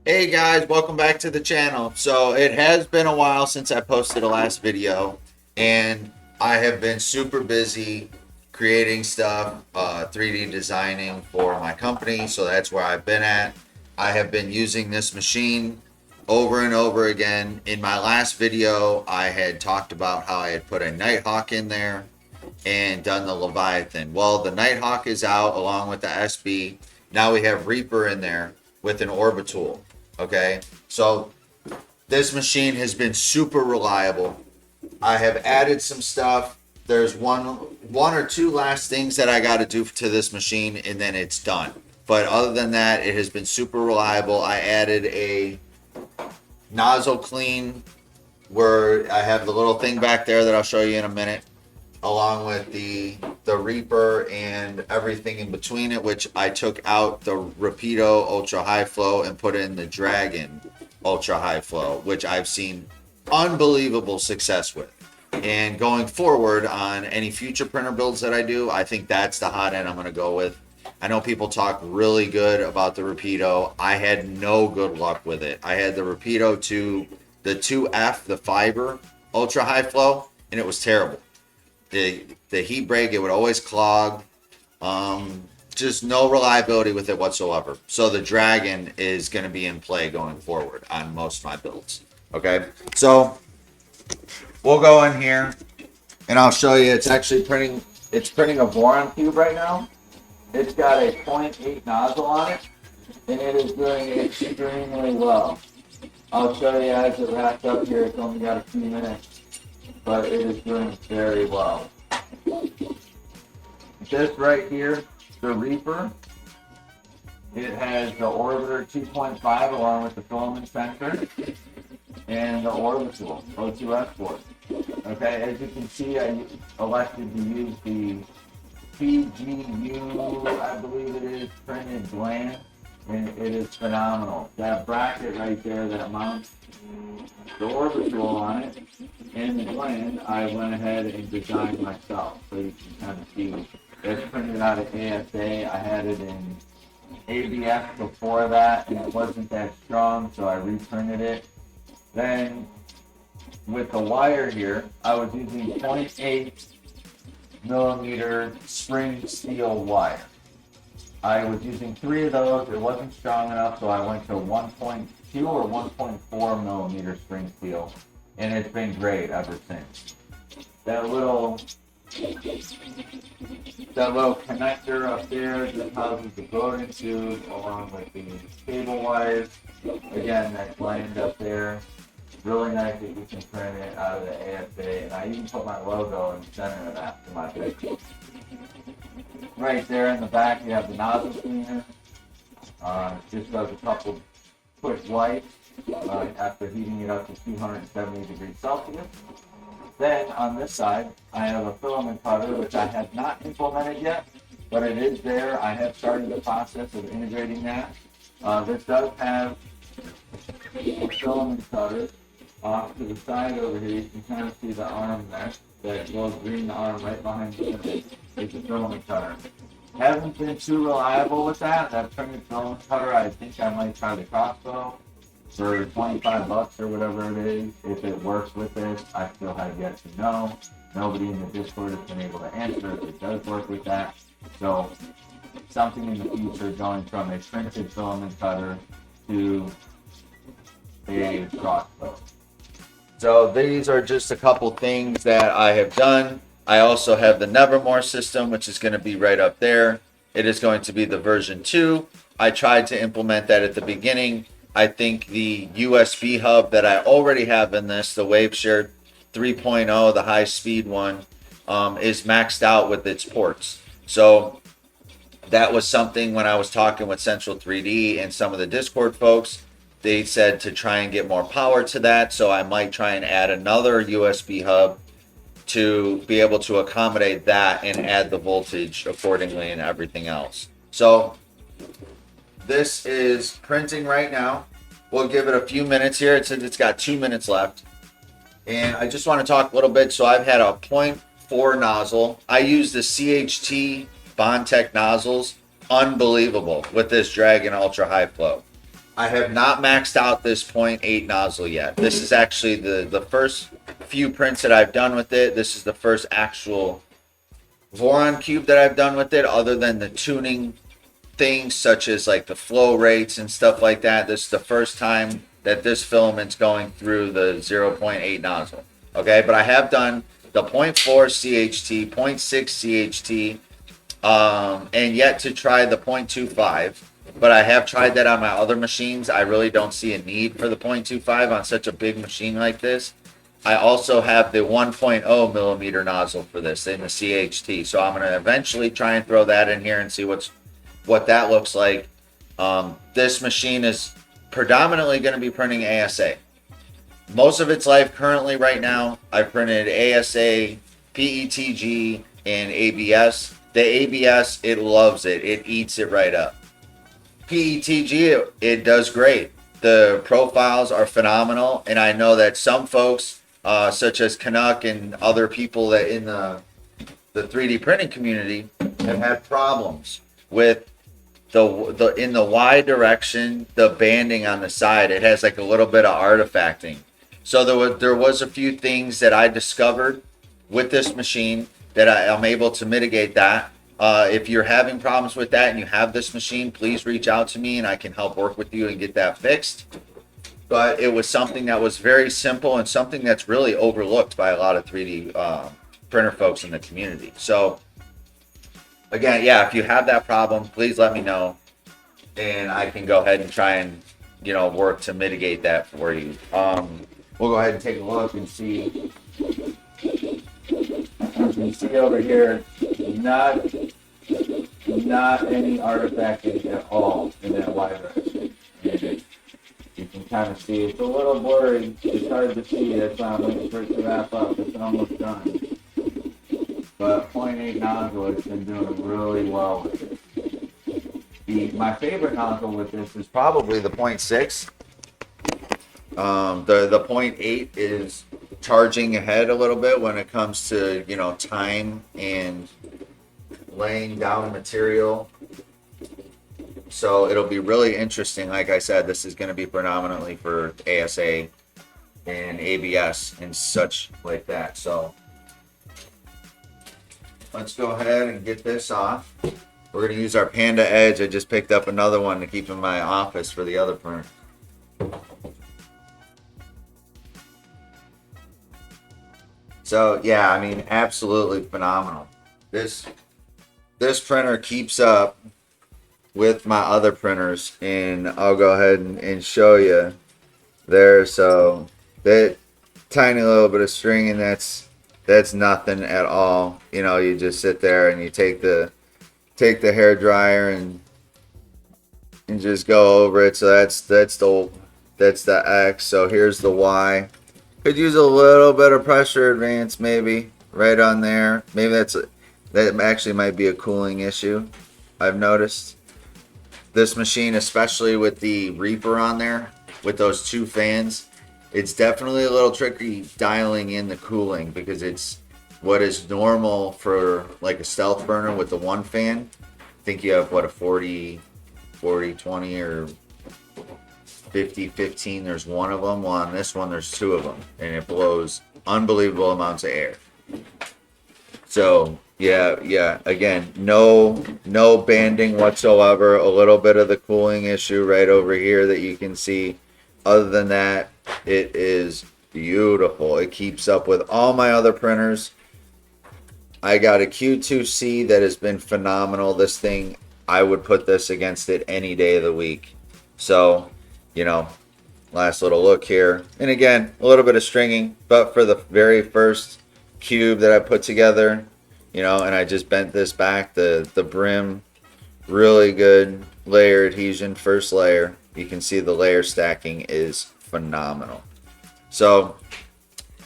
Hey guys, welcome back to the channel. So it has been a while since I posted the last video, and I have been super busy creating stuff, 3D designing for my company. So that's where I've been at. I have been using this machine over and over again. In my last video, I had talked about how I had put a Nighthawk in there and done the Leviathan. Well, the Nighthawk is out along with the SB. Now we have Reaper in there with an Orbital. Okay, so this machine has been super reliable. I have added some stuff. There's one or two last things that I got to do to this machine, and then it's done. But other than that, it has been super reliable. I added a nozzle clean where I have the little thing back there that I'll show you in a minute, along with the Reaper and everything in between it, which I took out the Rapido Ultra High Flow and put in the Dragon Ultra High Flow, which I've seen unbelievable success with. And going forward on any future printer builds that I do, I think that's the hot end I'm going to go with. I know people talk really good about the Rapido. I had no good luck with it. I had the Rapido to the 2F, the fiber Ultra High Flow, and it was terrible. The heat break, it would always clog. Just no reliability with it whatsoever. So the Dragon is going to be in play going forward on most of my builds. Okay, so we'll go in here and I'll show you. It's actually printing. It's printing a boron cube right now. It's got a 0.8 nozzle on it, and it is doing extremely well. I'll show you as it wraps up here. It's only got a few minutes, but it is doing very well. This right here, the Reaper, it has the Orbiter 2.5 along with the filament sensor and the Orbital O2S board. Okay, as you can see, I elected to use the PGU, I believe it is, printed gland, and it is phenomenal. That bracket right there that mounts the Orbital on it and the gland, I went ahead and designed myself, so you can kind of see. It's printed out of ASA. I had it in ABS before that, and it wasn't that strong, so I reprinted it. Then, with the wire here, I was using 0.8 millimeter spring steel wire. I was using 3 of those. It wasn't strong enough, so I went to 1.2 or 1.4 millimeter spring steel, and it's been great ever since. That little connector up there that houses the Bowden tube along with the cable wires. Again, that gland up there. Really nice that you can print it out of the ASA, and I even put my logo in the center of that for my picture. Right there in the back, you have the nozzle cleaner. Just does a couple quick wipes after heating it up to 270 degrees Celsius. Then on this side, I have a filament cutter, which I have not implemented yet, but it is there. I have started the process of integrating that. This does have a filament cutter. Off to the side over here, you can kind of see the arm there, that little green arm right behind the image. It's a filament cutter. Haven't been too reliable with that. That printed filament cutter, I think I might try the Costco for 25 bucks or whatever it is. If it works with this, I still have yet to know. Nobody in the Discord has been able to answer if it does work with that. So, something in the future going from a printed filament cutter to a crossbow. So these are just a couple things that I have done. I also have the Nevermore system, which is going to be right up there. It is going to be the version 2. I tried to implement that at the beginning. I think the USB hub that I already have in this, the WaveShare 3.0, the high speed one, is maxed out with its ports. So that was something when I was talking with Central 3D and some of the Discord folks. They said to try and get more power to that, so I might try and add another USB hub to be able to accommodate that and add the voltage accordingly and everything else. So this is printing right now. We'll give it a few minutes here. It says it's got 2 minutes left. And I just want to talk a little bit. So I've had a 0.4 nozzle. I use the CHT Bondtech nozzles. Unbelievable with this Dragon Ultra High Flow. I have not maxed out this 0.8 nozzle yet. This is actually the first few prints that I've done with it. This is the first actual Voron cube that I've done with it, other than the tuning things such as like the flow rates and stuff like that. This is the first time that this filament's going through the 0.8 nozzle. Okay, but I have done the 0.4 CHT, 0.6 CHT, and yet to try the 0.25. But I have tried that on my other machines. I really don't see a need for the 0.25 on such a big machine like this. I also have the 1.0 millimeter nozzle for this in the CHT. So I'm going to eventually try and throw that in here and see what that looks like. This machine is predominantly going to be printing ASA. Most of its life currently right now, I've printed ASA, PETG, and ABS. The ABS, it loves it. It eats it right up. PETG, it does great. The profiles are phenomenal, and I know that some folks, such as Canuck and other people that in the 3D printing community, have had problems with the in the Y direction, the banding on the side. It has like a little bit of artifacting. So there was a few things that I discovered with this machine that I'm able to mitigate that. If you're having problems with that and you have this machine, please reach out to me and I can help work with you and get that fixed. But it was something that was very simple and something that's really overlooked by a lot of 3D printer folks in the community. So again, yeah, if you have that problem, please let me know and I can go ahead and try and, work to mitigate that for you. We'll go ahead and take a look and see. As you see over here, not any artifacting at all in that Y direction. And you can kind of see it's a little blurry. It's hard to see. That's why I'm waiting for it to wrap up. It's almost done. But 0.8 nozzle has been doing really well with it. My favorite nozzle with this is probably the 0.6. The 0.8 is charging ahead a little bit when it comes to time and laying down material. So it'll be really interesting. Like I said, this is going to be predominantly for ASA and ABS and such like that. So let's go ahead and get this off. We're going to use our Panda Edge. I just picked up another one to keep in my office for the other printer. So yeah, I mean, absolutely phenomenal. This printer keeps up with my other printers, and I'll go ahead and show you there. So that tiny little bit of stringing, that's nothing at all. You just sit there and you take the hair dryer and just go over it. So that's the X. So here's the Y. Could use a little bit of pressure advance, maybe right on there. Maybe that actually might be a cooling issue. I've noticed this machine, especially with the Reaper on there, with those two fans, it's definitely a little tricky dialing in the cooling because it's what is normal for like a stealth burner with the one fan. I think you have a 40, 20 or 50, 15, there's one of them. Well, on this one, there's two of them, and it blows unbelievable amounts of air. So, yeah, again, no banding whatsoever. A little bit of the cooling issue right over here that you can see. Other than that, it is beautiful. It keeps up with all my other printers. I got a Q2C that has been phenomenal. This thing, I would put this against it any day of the week. So, last little look here. And again, a little bit of stringing, but for the very first cube that I put together, and I just bent this back, the brim, really good layer adhesion, first layer. You can see the layer stacking is phenomenal. So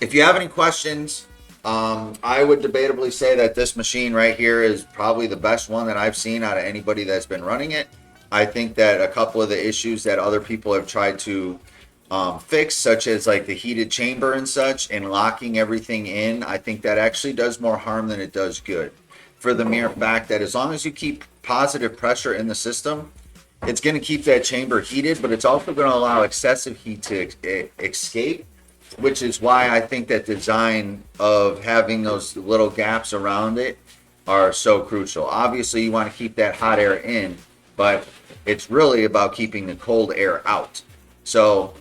if you have any questions, I would debatably say that this machine right here is probably the best one that I've seen out of anybody that's been running it. I think that a couple of the issues that other people have tried to fix, such as like the heated chamber and such, and locking everything in, I think that actually does more harm than it does good. For the mere fact that as long as you keep positive pressure in the system, it's going to keep that chamber heated, but it's also going to allow excessive heat to escape, which is why I think that design of having those little gaps around it are so crucial. Obviously, you want to keep that hot air in, but it's really about keeping the cold air out. So,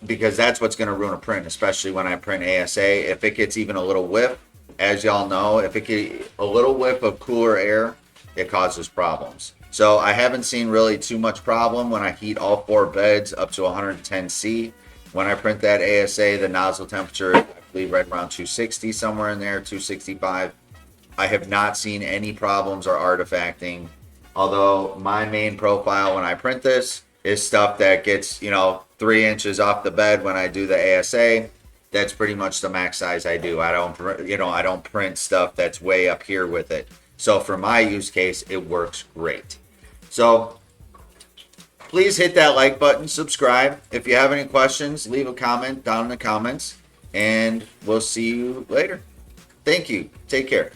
because that's what's going to ruin a print, especially when I print ASA. If it gets even a little whiff, as y'all know, if it gets a little whiff of cooler air, it causes problems. So I haven't seen really too much problem when I heat all 4 beds up to 110C. When I print that ASA, the nozzle temperature, I believe right around 260, somewhere in there, 265. I have not seen any problems or artifacting. Although my main profile when I print this is stuff that gets, 3 inches off the bed when I do the ASA. That's pretty much the max size I do. I don't print stuff that's way up here with it. So for my use case, it works great. So please hit that like button, subscribe. If you have any questions, leave a comment down in the comments, and we'll see you later. Thank you. Take care.